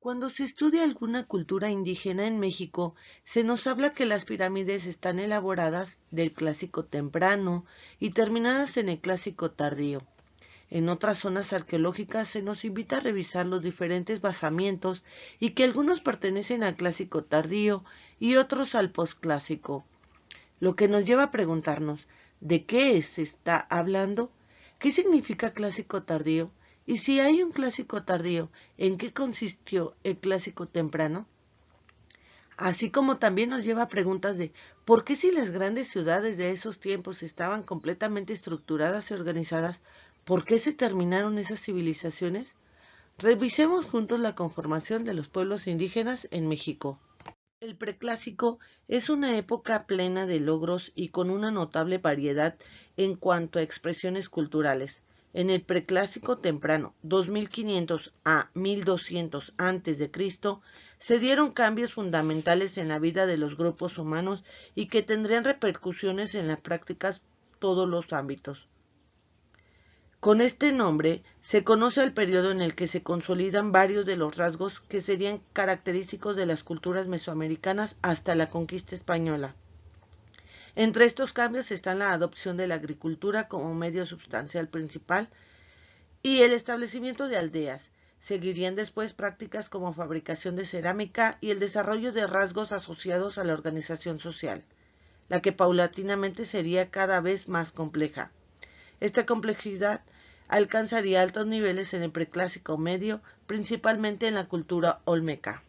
Cuando se estudia alguna cultura indígena en México, se nos habla que las pirámides están elaboradas del Clásico temprano y terminadas en el Clásico tardío. En otras zonas arqueológicas se nos invita a revisar los diferentes basamientos y que algunos pertenecen al Clásico tardío y otros al Posclásico, lo que nos lleva a preguntarnos, ¿de qué se está hablando? ¿Qué significa clásico tardío? Y si hay un clásico tardío, ¿en qué consistió el clásico temprano? Así como también nos lleva a preguntas de ¿por qué si las grandes ciudades de esos tiempos estaban completamente estructuradas y organizadas, por qué se terminaron esas civilizaciones? Revisemos juntos la conformación de los pueblos indígenas en México. El preclásico es una época plena de logros y con una notable variedad en cuanto a expresiones culturales. En el preclásico temprano, 2500 a 1200 a.C., se dieron cambios fundamentales en la vida de los grupos humanos y que tendrían repercusiones en las prácticas todos los ámbitos. Con este nombre se conoce el periodo en el que se consolidan varios de los rasgos que serían característicos de las culturas mesoamericanas hasta la conquista española. Entre estos cambios están la adopción de la agricultura como medio sustancial principal y el establecimiento de aldeas. Seguirían después prácticas como fabricación de cerámica y el desarrollo de rasgos asociados a la organización social, la que paulatinamente sería cada vez más compleja. Esta complejidad alcanzaría altos niveles en el preclásico medio, principalmente en la cultura olmeca.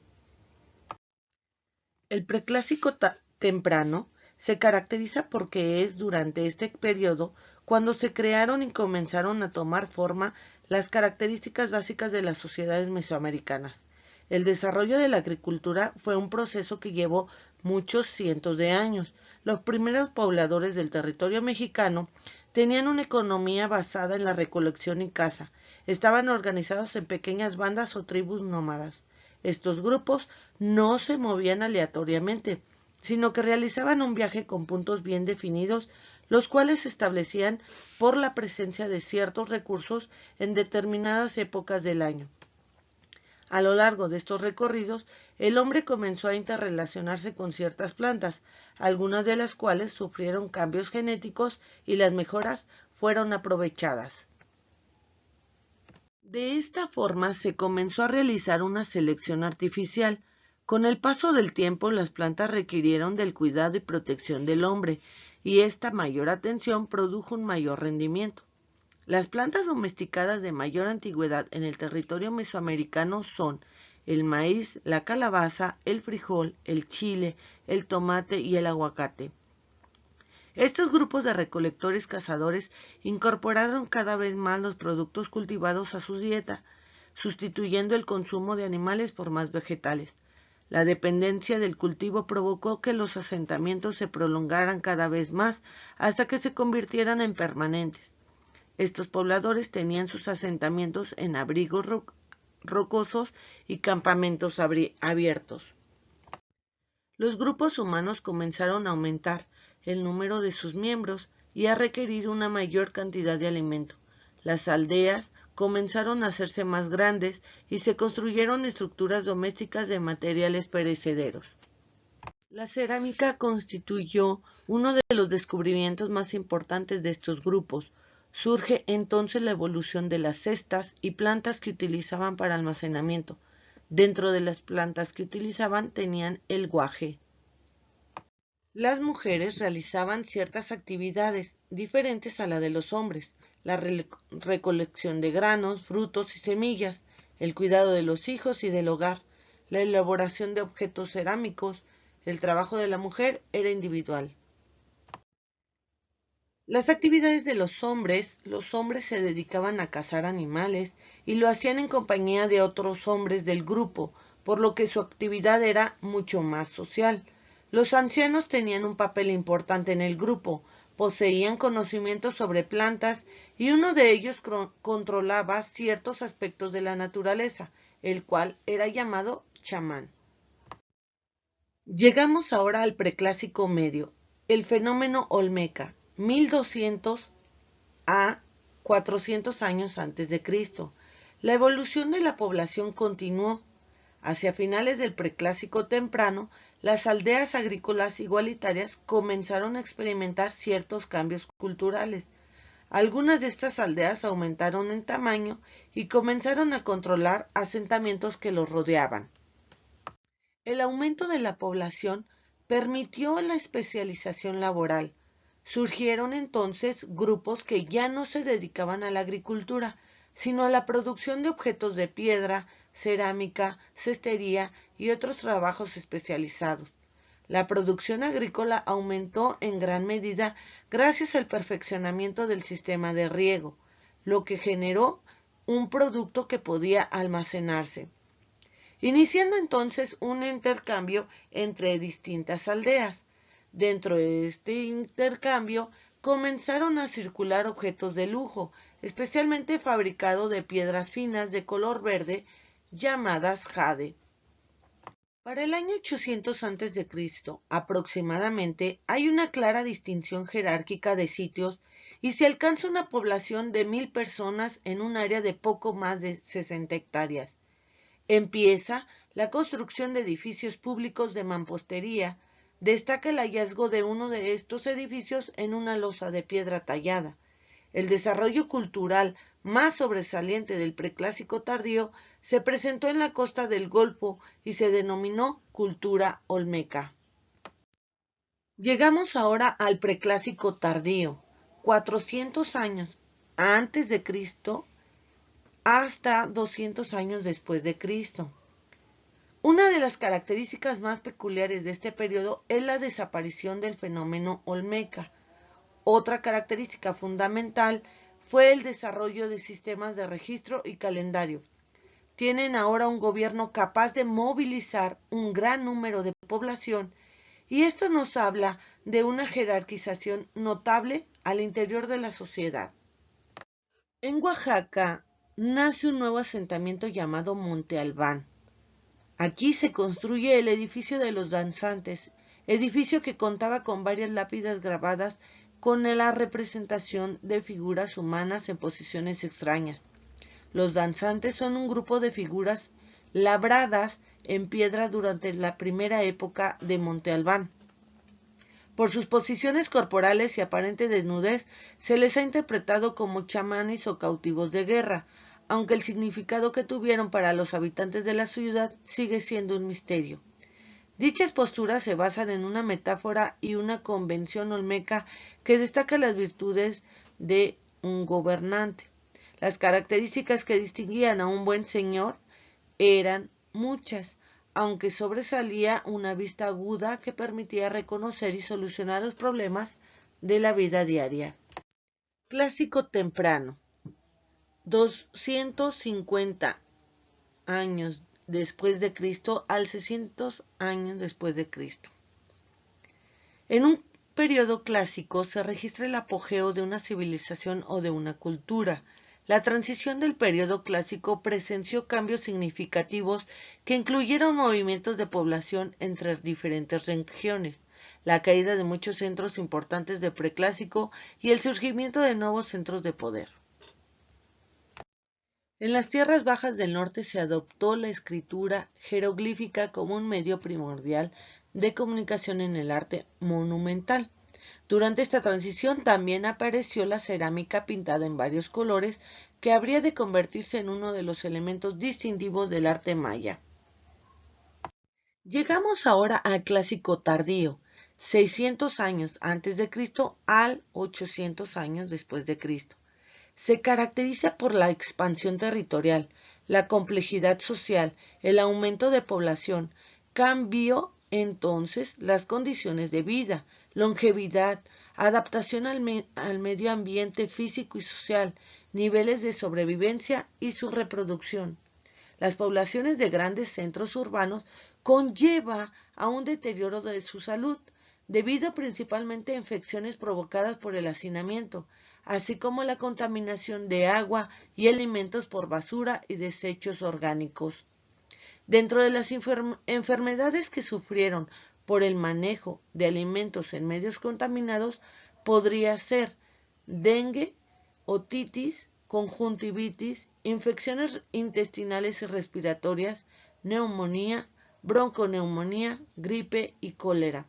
El preclásico temprano se caracteriza porque es durante este periodo cuando se crearon y comenzaron a tomar forma las características básicas de las sociedades mesoamericanas. El desarrollo de la agricultura fue un proceso que llevó muchos cientos de años. Los primeros pobladores del territorio mexicano tenían una economía basada en la recolección y caza. Estaban organizados en pequeñas bandas o tribus nómadas. Estos grupos no se movían aleatoriamente, sino que realizaban un viaje con puntos bien definidos, los cuales se establecían por la presencia de ciertos recursos en determinadas épocas del año. A lo largo de estos recorridos, el hombre comenzó a interrelacionarse con ciertas plantas, algunas de las cuales sufrieron cambios genéticos y las mejoras fueron aprovechadas. De esta forma se comenzó a realizar una selección artificial. Con el paso del tiempo, las plantas requirieron del cuidado y protección del hombre, y esta mayor atención produjo un mayor rendimiento. Las plantas domesticadas de mayor antigüedad en el territorio mesoamericano son el maíz, la calabaza, el frijol, el chile, el tomate y el aguacate. Estos grupos de recolectores cazadores incorporaron cada vez más los productos cultivados a su dieta, sustituyendo el consumo de animales por más vegetales. La dependencia del cultivo provocó que los asentamientos se prolongaran cada vez más hasta que se convirtieran en permanentes. Estos pobladores tenían sus asentamientos en abrigos rocosos y campamentos abiertos. Los grupos humanos comenzaron a aumentar el número de sus miembros y a requerir una mayor cantidad de alimento. Las aldeas comenzaron a hacerse más grandes y se construyeron estructuras domésticas de materiales perecederos. La cerámica constituyó uno de los descubrimientos más importantes de estos grupos. Surge entonces la evolución de las cestas y plantas que utilizaban para almacenamiento. Dentro de las plantas que utilizaban tenían el guaje. Las mujeres realizaban ciertas actividades diferentes a la de los hombres: la recolección de granos, frutos y semillas, el cuidado de los hijos y del hogar, la elaboración de objetos cerámicos. El trabajo de la mujer era individual. Las actividades de los hombres se dedicaban a cazar animales y lo hacían en compañía de otros hombres del grupo, por lo que su actividad era mucho más social. Los ancianos tenían un papel importante en el grupo, poseían conocimientos sobre plantas y uno de ellos controlaba ciertos aspectos de la naturaleza, el cual era llamado chamán. Llegamos ahora al preclásico medio, el fenómeno olmeca, 1200 a 400 años antes de Cristo. La evolución de la población continuó. Hacia finales del Preclásico temprano, las aldeas agrícolas igualitarias comenzaron a experimentar ciertos cambios culturales. Algunas de estas aldeas aumentaron en tamaño y comenzaron a controlar asentamientos que los rodeaban. El aumento de la población permitió la especialización laboral. Surgieron entonces grupos que ya no se dedicaban a la agricultura, sino a la producción de objetos de piedra, cerámica, cestería y otros trabajos especializados. La producción agrícola aumentó en gran medida gracias al perfeccionamiento del sistema de riego, lo que generó un producto que podía almacenarse, iniciando entonces un intercambio entre distintas aldeas. Dentro de este intercambio comenzaron a circular objetos de lujo, especialmente fabricados de piedras finas de color verde llamadas jade. Para el año 800 a.C., aproximadamente, hay una clara distinción jerárquica de sitios y se alcanza una población de 1000 personas en un área de poco más de 60 hectáreas. Empieza la construcción de edificios públicos de mampostería. Destaca el hallazgo de uno de estos edificios en una losa de piedra tallada. El desarrollo cultural más sobresaliente del Preclásico tardío se presentó en la costa del Golfo y se denominó cultura olmeca. Llegamos ahora al Preclásico tardío, 400 años antes de Cristo hasta 200 años después de Cristo. Una de las características más peculiares de este periodo es la desaparición del fenómeno olmeca. Otra característica fundamental fue el desarrollo de sistemas de registro y calendario. Tienen ahora un gobierno capaz de movilizar un gran número de población y esto nos habla de una jerarquización notable al interior de la sociedad. En Oaxaca nace un nuevo asentamiento llamado Monte Albán. Aquí se construye el edificio de los danzantes, edificio que contaba con varias lápidas grabadas con la representación de figuras humanas en posiciones extrañas. Los danzantes son un grupo de figuras labradas en piedra durante la primera época de Monte Albán. Por sus posiciones corporales y aparente desnudez, se les ha interpretado como chamanes o cautivos de guerra, aunque el significado que tuvieron para los habitantes de la ciudad sigue siendo un misterio. Dichas posturas se basan en una metáfora y una convención olmeca que destaca las virtudes de un gobernante. Las características que distinguían a un buen señor eran muchas, aunque sobresalía una vista aguda que permitía reconocer y solucionar los problemas de la vida diaria. Clásico temprano. 250 años después de Cristo al 600 años después de Cristo. En un periodo clásico se registra el apogeo de una civilización o de una cultura. La transición del periodo clásico presenció cambios significativos que incluyeron movimientos de población entre diferentes regiones, la caída de muchos centros importantes del preclásico y el surgimiento de nuevos centros de poder. En las tierras bajas del norte se adoptó la escritura jeroglífica como un medio primordial de comunicación en el arte monumental. Durante esta transición también apareció la cerámica pintada en varios colores, que habría de convertirse en uno de los elementos distintivos del arte maya. Llegamos ahora al clásico tardío, 600 años antes de Cristo al 800 años después de Cristo. Se caracteriza por la expansión territorial, la complejidad social, el aumento de población, cambió entonces las condiciones de vida, longevidad, adaptación al medio ambiente físico y social, niveles de sobrevivencia y su reproducción. Las poblaciones de grandes centros urbanos conlleva a un deterioro de su salud, debido principalmente a infecciones provocadas por el hacinamiento, así como la contaminación de agua y alimentos por basura y desechos orgánicos. Dentro de las enfermedades que sufrieron por el manejo de alimentos en medios contaminados, podría ser dengue, otitis, conjuntivitis, infecciones intestinales y respiratorias, neumonía, bronconeumonía, gripe y cólera.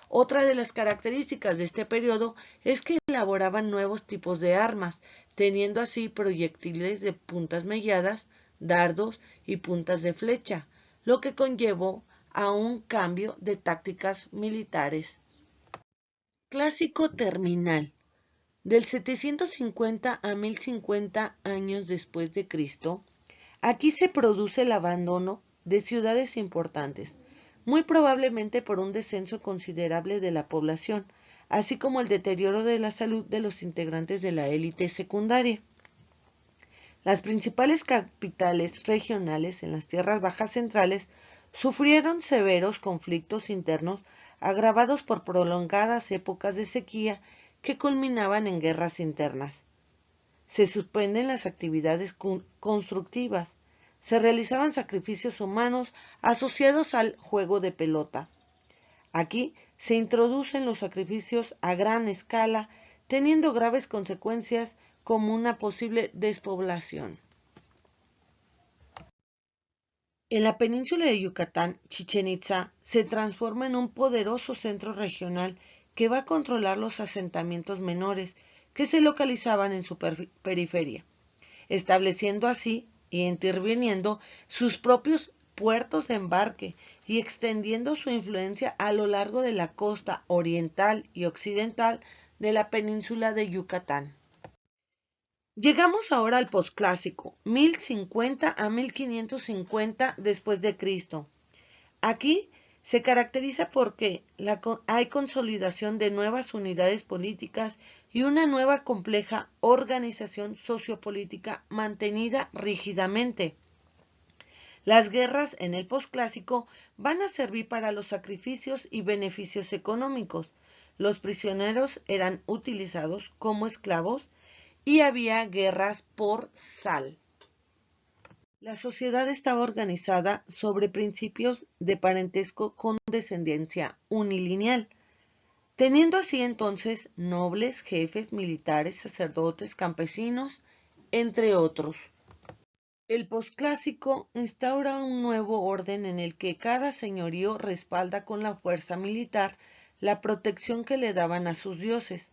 Otra de las características de este periodo es que elaboraban nuevos tipos de armas, teniendo así proyectiles de puntas melladas, dardos y puntas de flecha, lo que conllevó a un cambio de tácticas militares. Clásico terminal. Del 750 a 1050 años después de Cristo, aquí se produce el abandono de ciudades importantes, muy probablemente por un descenso considerable de la población, así como el deterioro de la salud de los integrantes de la élite secundaria. Las principales capitales regionales en las tierras bajas centrales sufrieron severos conflictos internos agravados por prolongadas épocas de sequía que culminaban en guerras internas. Se suspenden las actividades constructivas. Se realizaban sacrificios humanos asociados al juego de pelota. Aquí se introducen los sacrificios a gran escala, teniendo graves consecuencias como una posible despoblación. En la península de Yucatán, Chichén Itzá se transforma en un poderoso centro regional que va a controlar los asentamientos menores que se localizaban en su periferia, estableciendo así y interviniendo sus propios puertos de embarque y extendiendo su influencia a lo largo de la costa oriental y occidental de la península de Yucatán. Llegamos ahora al posclásico, 1050 a 1550 después de Cristo. Aquí se caracteriza porque hay consolidación de nuevas unidades políticas y una nueva compleja organización sociopolítica mantenida rígidamente. Las guerras en el posclásico van a servir para los sacrificios y beneficios económicos. Los prisioneros eran utilizados como esclavos y había guerras por sal. La sociedad estaba organizada sobre principios de parentesco con descendencia unilineal, teniendo así entonces nobles, jefes, militares, sacerdotes, campesinos, entre otros. El posclásico instaura un nuevo orden en el que cada señorío respalda con la fuerza militar la protección que le daban a sus dioses.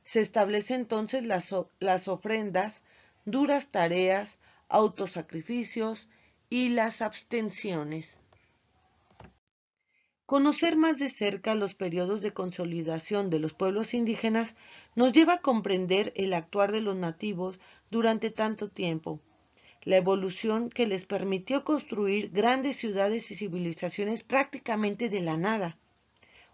Se establecen entonces las ofrendas, duras tareas, autosacrificios y las abstenciones. Conocer más de cerca los periodos de consolidación de los pueblos indígenas nos lleva a comprender el actuar de los nativos durante tanto tiempo, la evolución que les permitió construir grandes ciudades y civilizaciones prácticamente de la nada.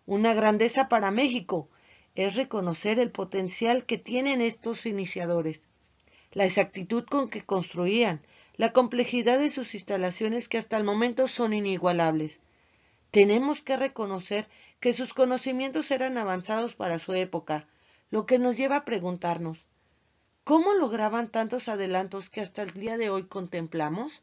Una grandeza para México es reconocer el potencial que tienen estos iniciadores, la exactitud con que construían, la complejidad de sus instalaciones que hasta el momento son inigualables. Tenemos que reconocer que sus conocimientos eran avanzados para su época, lo que nos lleva a preguntarnos, ¿cómo lograban tantos adelantos que hasta el día de hoy contemplamos?